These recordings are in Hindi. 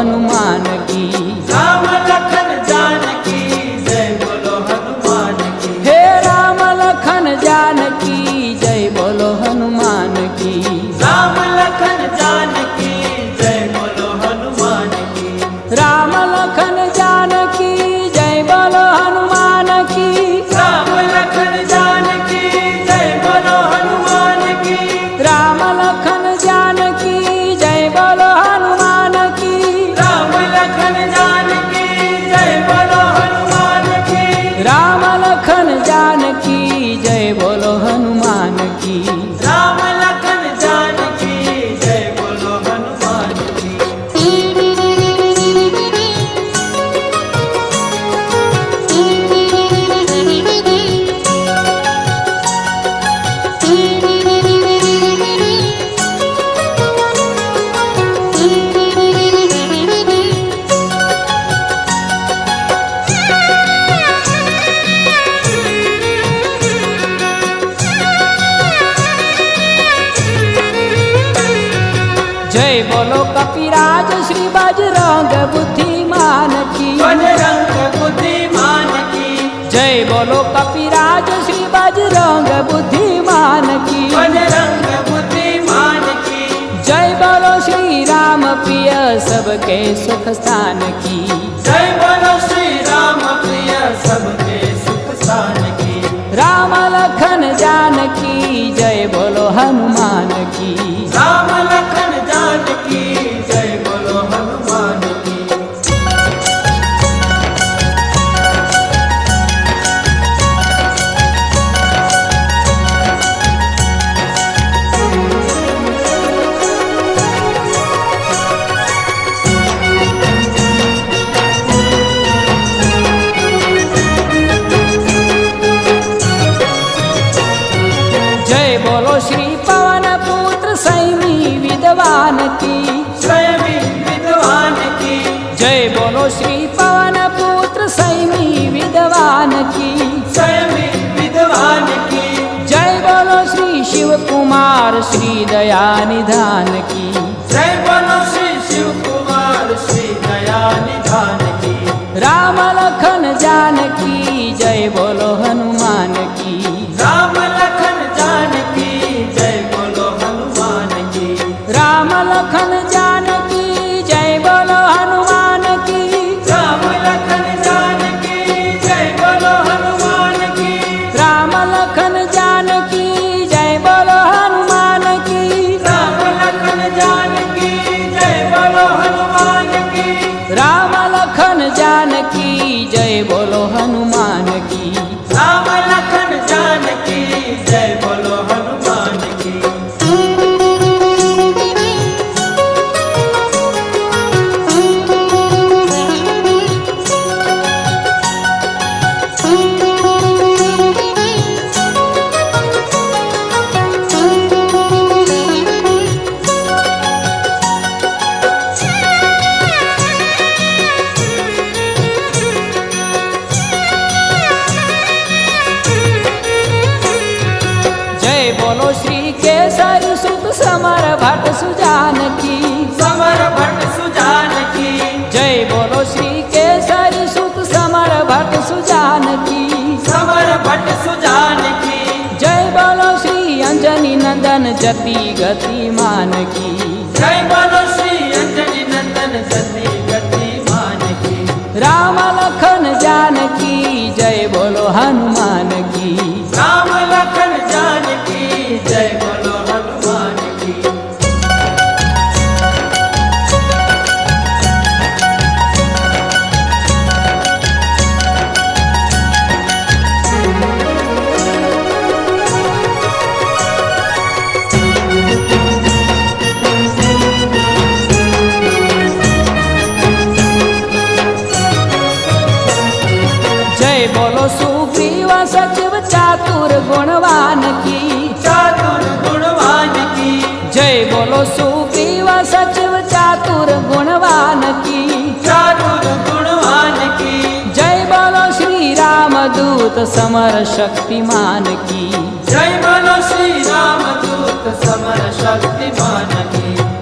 हनुमान की। राम लखन जानकी जय बोलो हनुमान की। हे राम लखन जानकी जय बोलो हनुमान की। राम लखन जानकी जय बोलो हनुमान की। राम लखन जानकी जय बोलो हनुमान की। राम लखन जानकी जय बोलो हनुमान की। राम लखन जानकी जय बोलो हनुमान की। राम लखन जानकी जय बोलो हनुमान की। राम लखन जानकी जय बोलो हनुमान की। राम लखन जानकी जय बोलो हनुमान की। जय बोलो कपिराज श्री बजरंग बुद्धिमान की। बजरंग बुद्धिमान की। जय बोलो कपिराज श्री बजरंग बुद्धिमान की। बजरंग बुद्धिमान की। जय बोलो श्री राम प्रिय सबके सुख स्थान की। जय बोलो श्री राम प्रिय सबके सुख स्थान की। राम लखन जानकी जय बोलो हनुमान की। राम लखन जानकी जय बोलो हनुमान की। जय बोलो श्री पवन पुत्र सैमी विद्वान की। स्वयं विद्वान की। जय बोलो श्री पवन पुत्र सैमी विद्वान की। स्वयं विद्वान की। जय बोलो श्री शिव कुमार श्री दया निधान की। जय बोलो श्री शिव कुमार श्री दया निधान की। राम लखन जानकी जय बोलो हनुमान की। राम लखन जानकी जय बोलो हनुमान की। राम लखन जानकी जय बोलो हनुमान की। राम लखन जानकी जय बोलो हनुमान की। राम लखन जानकी जय बोलो हनुमान की। राम लखन जानकी जय बोलो हनुमान की। राम लखन जानकी जय बोलो हनुमान की। राम लखन जानकी जय बोलो हनुमान की। जय बोलो श्री केसरी सुत समर भट्ट सुजान की। समर भट्ट सुजान की। जय बोलो श्री केसरी सुत समर भट्ट सुजान की। समर भट्ट सुजान की। जय बोलो श्री अंजनी नंदन जति गतिमान की। जय बोलो श्री अंजनी नंदन जति गतिमान की। राम लखन जानकी जय बोलो हनुमान की। राम लखन जानकी जय बोलो हनुमान की। जय बोलो सुग्रीव सचिव चातुर गुणवान की। चातुर गुणवान की। जय बोलो सुग्रीव सचिव चातुर गुणवान की। चातुर गुणवान की। जय बोलो श्री राम दूत समर शक्तिमान की। जय बोलो श्री राम दूत समर शक्तिमान की।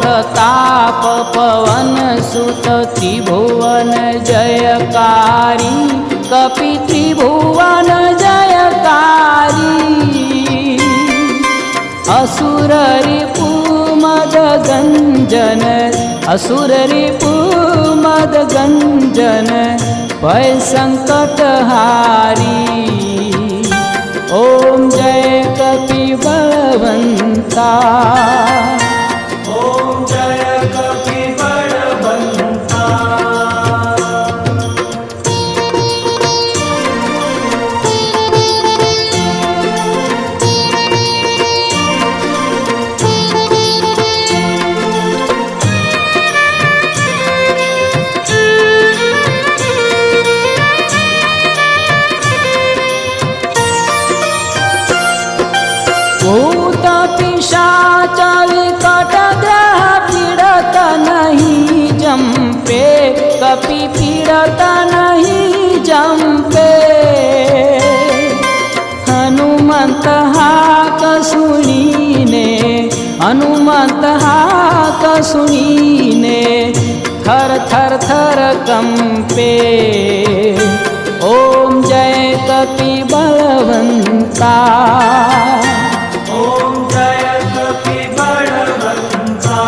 प्रताप पवन सुत त्रिभुवन जयकारी कपि त्रिभुवन जयकारी असुर रिपु मद गंजन असुर रिपु मद गंजन भय संकट हारी ओम जय कपि बलवंता ओम जय कपि बलवंता भूत पिशाच विकट ग्रह पीड़त नहीं जंपे कपि पीड़त नहीं जंपे हनुमंत हाक सुनीने हनुमंत हाक सुनीने थर थर थर कंपे ओम जय कपि बलवंता ओम जय कपि बलवंता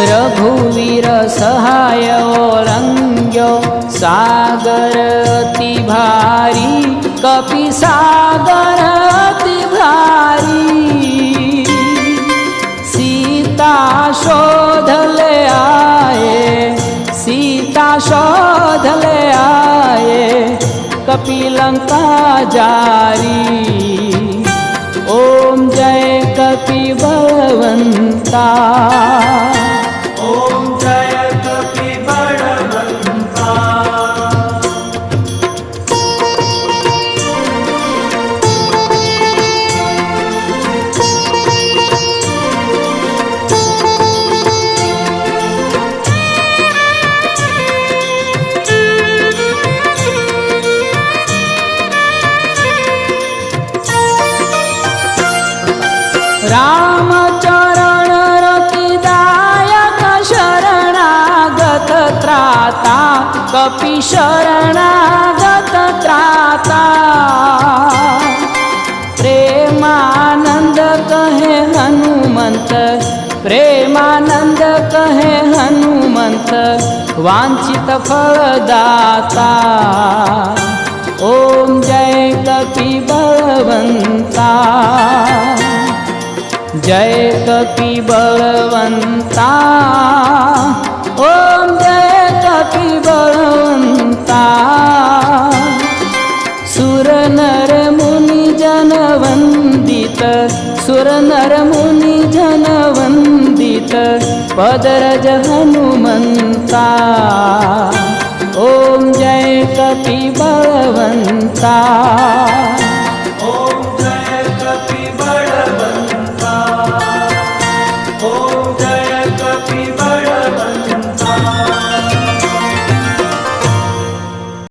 रघुवीर सहाय रंग्यो सागर अति भारी कपि सागर अति भारी सीता शोध ले आए सीता शोध ले आए कपि लंका जारी ओम जय कपि बलवंता ओम जय कपि बलवंता रामचरण रतिदायक शरणागत त्राता कपि शरणागत त्राता प्रेमानंद कहे हनुमंत प्रेमानंद कहे हनुमंत वांछित फलदाता ओम जय कपि बलवंता जय कपि बलवंता ओम जय कपि बलवंता सुर नर मुनि जन वंदित सुर नर मुनि जन वंदित पदरज हनुमंता ओम जय कपि बलवंता